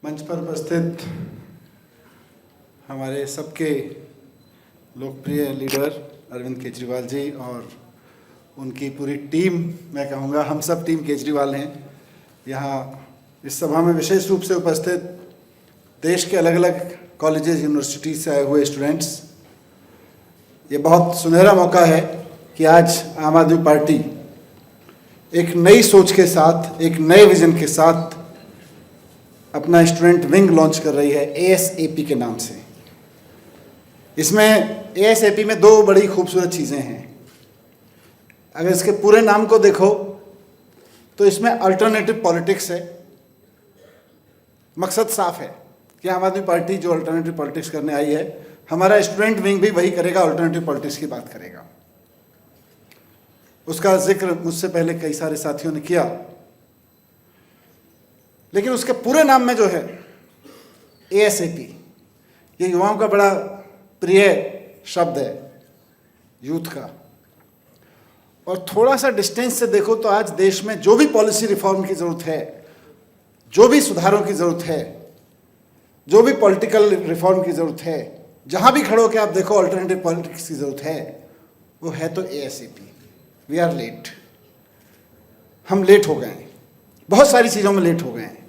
मंच पर उपस्थित हमारे सबके लोकप्रिय लीडर अरविंद केजरीवाल जी और उनकी पूरी टीम, मैं कहूँगा हम सब टीम केजरीवाल हैं। यहाँ इस सभा में विशेष रूप से उपस्थित देश के अलग अलग कॉलेजेस यूनिवर्सिटीज़ से आए हुए स्टूडेंट्स, ये बहुत सुनहरा मौका है कि आज आम आदमी पार्टी एक नई सोच के साथ, एक नए विजन के साथ अपना स्टूडेंट विंग लॉन्च कर रही है ASAP के नाम से। इसमें ASAP में दो बड़ी खूबसूरत चीज़ें हैं। अगर इसके पूरे नाम को देखो तो इसमें अल्टरनेटिव पॉलिटिक्स है। मकसद साफ है कि आम आदमी पार्टी जो अल्टरनेटिव पॉलिटिक्स करने आई है, हमारा स्टूडेंट विंग भी वही करेगा, अल्टरनेटिव पॉलिटिक्स की बात करेगा। उसका जिक्र मुझसे पहले कई सारे साथियों ने किया, लेकिन उसके पूरे नाम में जो है ASAP, ये युवाओं का बड़ा प्रिय शब्द है, यूथ का। और थोड़ा सा डिस्टेंस से देखो तो आज देश में जो भी पॉलिसी रिफॉर्म की ज़रूरत है, जो भी सुधारों की ज़रूरत है, जो भी पॉलिटिकल रिफॉर्म की ज़रूरत है, जहाँ भी खड़ो के आप देखो अल्टरनेटिव पॉलिटिक्स की ज़रूरत है, वो है तो ASAP। वी आर लेट, हम लेट हो गए हैं, बहुत सारी चीज़ों में लेट हो गए हैं।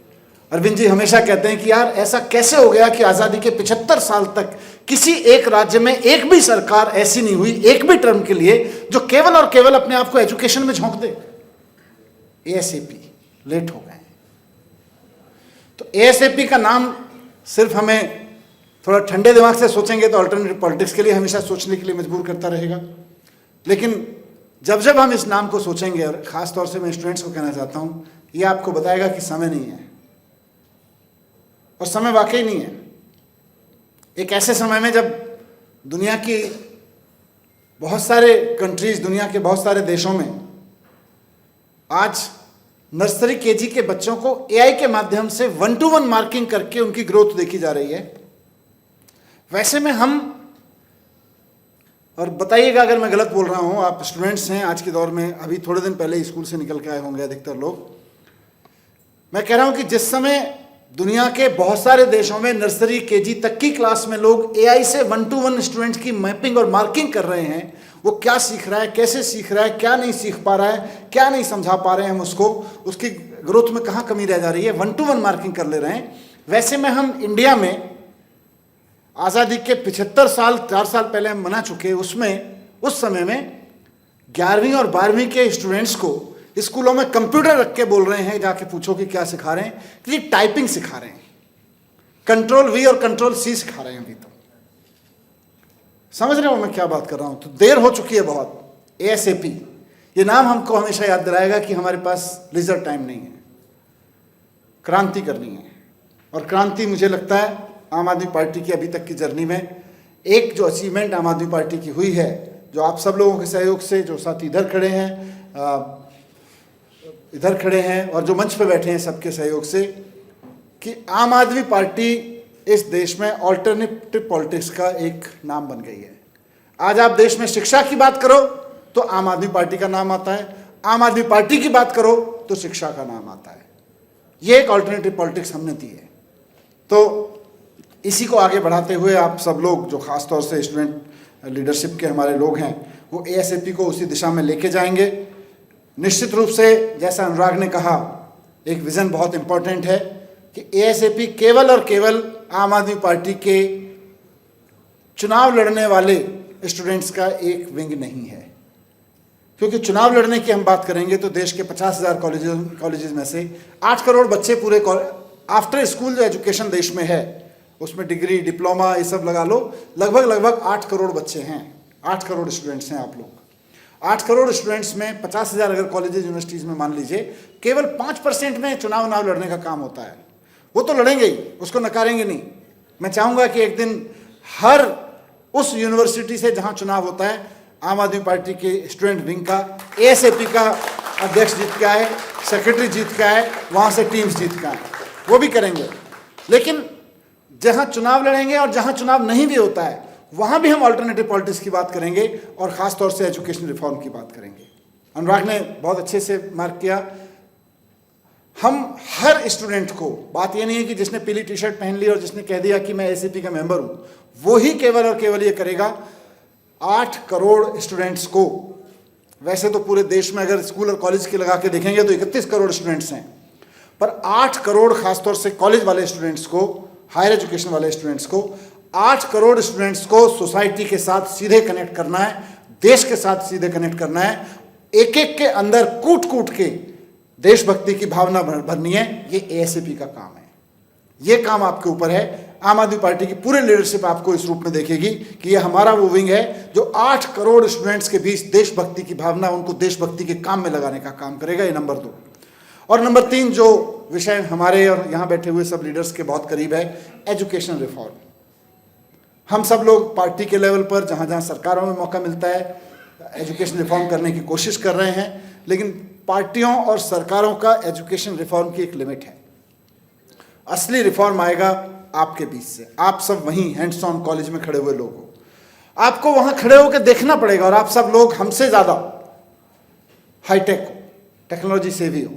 अरविंद जी हमेशा कहते हैं कि यार ऐसा कैसे हो गया कि आज़ादी के 75 साल तक किसी एक राज्य में एक भी सरकार ऐसी नहीं हुई, एक भी टर्म के लिए, जो केवल और केवल अपने आप को एजुकेशन में झोंक दे। ASAP, लेट हो गए। तो ASAP का नाम सिर्फ हमें थोड़ा ठंडे दिमाग से सोचेंगे तो अल्टरनेटिव पॉलिटिक्स के लिए हमेशा सोचने के लिए मजबूर करता रहेगा। लेकिन जब जब हम इस नाम को सोचेंगे, और ख़ास तौर से मैं स्टूडेंट्स को कहना चाहता हूँ, ये आपको बताएगा कि समय नहीं है, और समय वाकई नहीं है। एक ऐसे समय में जब दुनिया की बहुत सारे कंट्रीज़, दुनिया के बहुत सारे देशों में आज नर्सरी KG के बच्चों को AI के माध्यम से 1-to-1 मार्किंग करके उनकी ग्रोथ देखी जा रही है। वैसे में हम, और बताइएगा अगर मैं गलत बोल रहा हूँ, आप स्टूडेंट्स हैं आज के दौर में, अभी थोड़े दिन पहले स्कूल से निकल के आए होंगे अधिकतर लोग। मैं कह रहा हूँ कि जिस समय दुनिया के बहुत सारे देशों में नर्सरी KG तक की क्लास में लोग AI से 1-to-1 स्टूडेंट्स की मैपिंग और मार्किंग कर रहे हैं, वो क्या सीख रहा है, कैसे सीख रहा है, क्या नहीं सीख पा रहा है, क्या नहीं समझा पा रहे हैं हम उसको, उसकी ग्रोथ में कहाँ कमी रह जा रही है, 1-to-1 मार्किंग कर ले रहे हैं। वैसे में हम इंडिया में आज़ादी के 75 साल, 4 साल पहले हम मना चुके, उसमें उस समय में 11वीं और 12वीं के स्टूडेंट्स को स्कूलों में कंप्यूटर रख के बोल रहे हैं, जाके पूछो कि क्या सिखा रहे हैं, कि टाइपिंग सिखा रहे हैं, Ctrl+V और Ctrl+C सिखा रहे हैं। अभी तो समझ रहे हो मैं क्या बात कर रहा हूं। तो देर हो चुकी है बहुत। ASAP ये नाम हमको हमेशा याद दिलाएगा कि हमारे पास लीजर टाइम नहीं है, क्रांति करनी है। और क्रांति मुझे लगता है आम आदमी पार्टी की अभी तक की जर्नी में एक जो अचीवमेंट आम आदमी पार्टी की हुई है, जो आप सब लोगों के सहयोग से, जो साथ इधर खड़े हैं और जो मंच पे बैठे हैं, सबके सहयोग से, कि आम आदमी पार्टी इस देश में ऑल्टरनेटिव पॉलिटिक्स का एक नाम बन गई है। आज आप देश में शिक्षा की बात करो तो आम आदमी पार्टी का नाम आता है, आम आदमी पार्टी की बात करो तो शिक्षा का नाम आता है। ये एक ऑल्टरनेटिव पॉलिटिक्स हमने दी है। तो इसी को आगे बढ़ाते हुए आप सब लोग, जो खास तौर से स्टूडेंट लीडरशिप के हमारे लोग हैं, वो ASAP को उसी दिशा में लेके जाएंगे। निश्चित रूप से जैसा अनुराग ने कहा, एक विज़न बहुत इम्पोर्टेंट है कि ASAP केवल और केवल आम आदमी पार्टी के चुनाव लड़ने वाले स्टूडेंट्स का एक विंग नहीं है। क्योंकि चुनाव लड़ने की हम बात करेंगे तो देश के 50,000 कॉलेजेस में से 8 करोड़ बच्चे पूरे आफ्टर स्कूल जो एजुकेशन देश में है, उसमें डिग्री, डिप्लोमा, ये सब लगा लो, लगभग 8 करोड़ बच्चे हैं, 8 करोड़ स्टूडेंट्स हैं आप लोग। 8 करोड़ स्टूडेंट्स में 50,000 अगर कॉलेजेस यूनिवर्सिटीज़ में मान लीजिए, केवल 5% में चुनाव लड़ने का काम होता है। वो तो लड़ेंगे ही, उसको नकारेंगे नहीं। मैं चाहूँगा कि एक दिन हर उस यूनिवर्सिटी से जहाँ चुनाव होता है, आम आदमी पार्टी के स्टूडेंट विंग का, ASAP का अध्यक्ष जीत के आए, सेक्रेटरी जीत के आए, वहाँ से टीम्स जीत के आए, वो भी करेंगे। लेकिन जहाँ चुनाव लड़ेंगे और जहाँ चुनाव नहीं भी होता है, वहाँ भी हम अल्टरनेटिव पॉलिटिक्स की बात करेंगे और ख़ास तौर से एजुकेशन रिफॉर्म की बात करेंगे। अनुराग ने बहुत अच्छे से मार्क किया, हम हर स्टूडेंट को, बात ये नहीं है कि जिसने पीली टी शर्ट पहन ली और जिसने कह दिया कि मैं एसीपी का मेंबर हूं, वो ही केवल और केवल ये करेगा। 8 करोड़ स्टूडेंट्स को, वैसे तो पूरे देश में अगर स्कूल और कॉलेज के लगा के देखेंगे तो 31 करोड़ स्टूडेंट्स हैं, पर 8 करोड़ खासतौर से कॉलेज वाले स्टूडेंट्स को, हायर एजुकेशन वाले स्टूडेंट्स को, 8 करोड़ स्टूडेंट्स को सोसाइटी के साथ सीधे कनेक्ट करना है, देश के साथ सीधे कनेक्ट करना है। एक एक के अंदर कूट कूट के देशभक्ति की भावना भरनी है। ये एएसएपी का काम है, ये काम आपके ऊपर है। आम आदमी पार्टी की पूरी लीडरशिप आपको इस रूप में देखेगी कि ये हमारा वो विंग है जो 8 करोड़ स्टूडेंट्स के बीच देशभक्ति की भावना, उनको देशभक्ति के काम में लगाने का काम करेगा। ये नंबर 2। और नंबर 3 जो विषय हमारे और यहाँ बैठे हुए सब लीडर्स के बहुत करीब है, एजुकेशन रिफॉर्म। हम सब लोग पार्टी के लेवल पर जहाँ जहाँ सरकारों में मौका मिलता है एजुकेशन रिफॉर्म करने की कोशिश कर रहे हैं, लेकिन पार्टियों और सरकारों का एजुकेशन रिफॉर्म की एक लिमिट है। असली रिफॉर्म आएगा आपके बीच से। आप सब वहीं हैंड्स ऑन कॉलेज में खड़े हुए लोग हो, आपको वहां खड़े होकर देखना पड़ेगा। और आप सब लोग हमसे ज्यादा हाईटेक हो, टेक्नोलॉजी सेवी हो।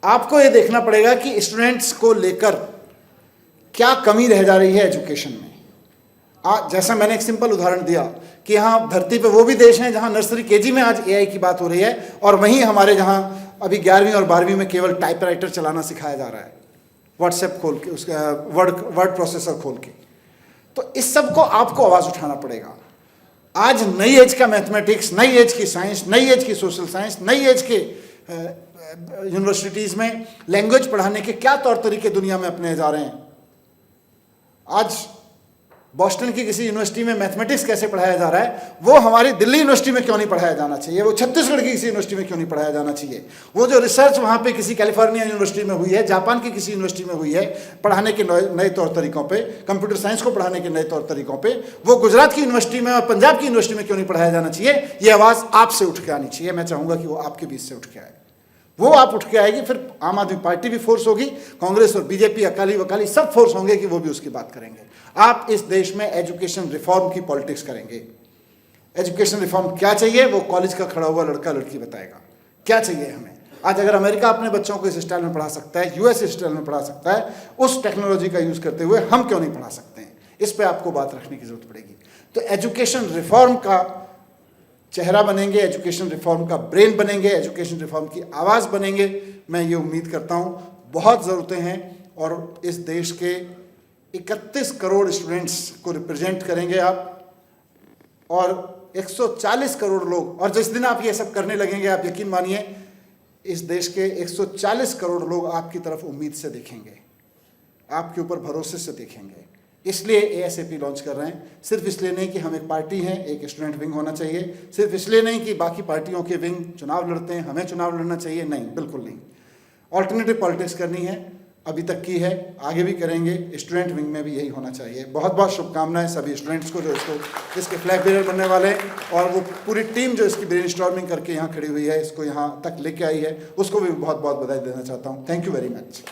आपको ये देखना पड़ेगा कि स्टूडेंट्स को लेकर क्या कमी रह जा रही है एजुकेशन में। जैसा मैंने एक सिंपल उदाहरण दिया कि यहाँ धरती पे वो भी देश हैं जहाँ नर्सरी केजी में आज एआई की बात हो रही है, और वहीं हमारे जहाँ अभी 11वीं और 12वीं में केवल टाइपराइटर चलाना सिखाया जा रहा है, व्हाट्सएप खोल के, उसका वर्ड प्रोसेसर खोल के। तो इस सब को आपको आवाज़ उठाना पड़ेगा। आज नई एज का मैथमेटिक्स, नई एज की साइंस, नई एज की सोशल साइंस, नई एज के यूनिवर्सिटीज़ में लैंग्वेज पढ़ाने के क्या तौर तरीके दुनिया में अपने जा रहे हैं। आज बॉस्टन की किसी यूनिवर्सिटी में मैथमेटिक्स कैसे पढ़ाया जा रहा है, वो हमारी दिल्ली यूनिवर्सिटी में क्यों नहीं पढ़ाया जाना चाहिए, वो छत्तीसगढ़ की किसी यूनिवर्सिटी में क्यों नहीं पढ़ाया जाना चाहिए। वो जो रिसर्च वहाँ पे किसी कैलिफोर्निया यूनिवर्सिटी में हुई है, जापान की किसी यूनिवर्सिटी में हुई है पढ़ाने के नए तौर तरीकों पे, कंप्यूटर साइंस को पढ़ाने के नए तौर तरीकों पे, वो गुजरात की यूनिवर्सिटी में और पंजाब की यूनिवर्सिटी में क्यों नहीं पढ़ाया जाना चाहिए। ये आवाज़ आपसे उठ के आनी चाहिए। मैं चाहूँगा कि वो आपके बीच से उठ के आए। वो आप उठ के आएगी, फिर आम आदमी पार्टी भी फोर्स होगी, कांग्रेस और बीजेपी, अकाली वकाली सब फोर्स होंगे कि वो भी उसकी बात करेंगे। आप इस देश में एजुकेशन रिफॉर्म की पॉलिटिक्स करेंगे। एजुकेशन रिफॉर्म क्या चाहिए वो कॉलेज का खड़ा हुआ लड़का लड़की बताएगा क्या चाहिए हमें। आज अगर अमेरिका अपने बच्चों को इस स्टाइल में पढ़ा सकता है, यूएस इस स्टाइल में पढ़ा सकता है, उस टेक्नोलॉजी का यूज करते हुए हम क्यों नहीं पढ़ा सकते हैं। इस पर आपको बात रखने की जरूरत पड़ेगी। तो एजुकेशन रिफॉर्म का चेहरा बनेंगे, एजुकेशन रिफॉर्म का ब्रेन बनेंगे, एजुकेशन रिफॉर्म की आवाज़ बनेंगे। मैं ये उम्मीद करता हूँ बहुत ज़रूरतें हैं और इस देश के 31 करोड़ स्टूडेंट्स को रिप्रेजेंट करेंगे आप, और 140 करोड़ लोग। और जिस दिन आप ये सब करने लगेंगे, आप यकीन मानिए इस देश के 140 करोड़ लोग आपकी तरफ उम्मीद से देखेंगे, आपके ऊपर भरोसे से देखेंगे। इसलिए एएसएपी लॉन्च कर रहे हैं। सिर्फ इसलिए नहीं कि हम एक पार्टी हैं, एक स्टूडेंट विंग होना चाहिए, सिर्फ इसलिए नहीं कि बाकी पार्टियों के विंग चुनाव लड़ते हैं, हमें चुनाव लड़ना चाहिए, नहीं, बिल्कुल नहीं। ऑल्टरनेटिव पॉलिटिक्स करनी है, अभी तक की है, आगे भी करेंगे। स्टूडेंट विंग में भी यही होना चाहिए। बहुत बहुत शुभकामनाएं सभी स्टूडेंट्स को जो इसके फ्लैग बेरर बनने वाले हैं, और वो पूरी टीम जो इसकी ब्रेनस्टॉर्मिंग करके यहाँ खड़ी हुई है, इसको यहाँ तक लेके आई है, उसको भी बहुत बहुत बधाई देना चाहता हूँ। Thank you very much.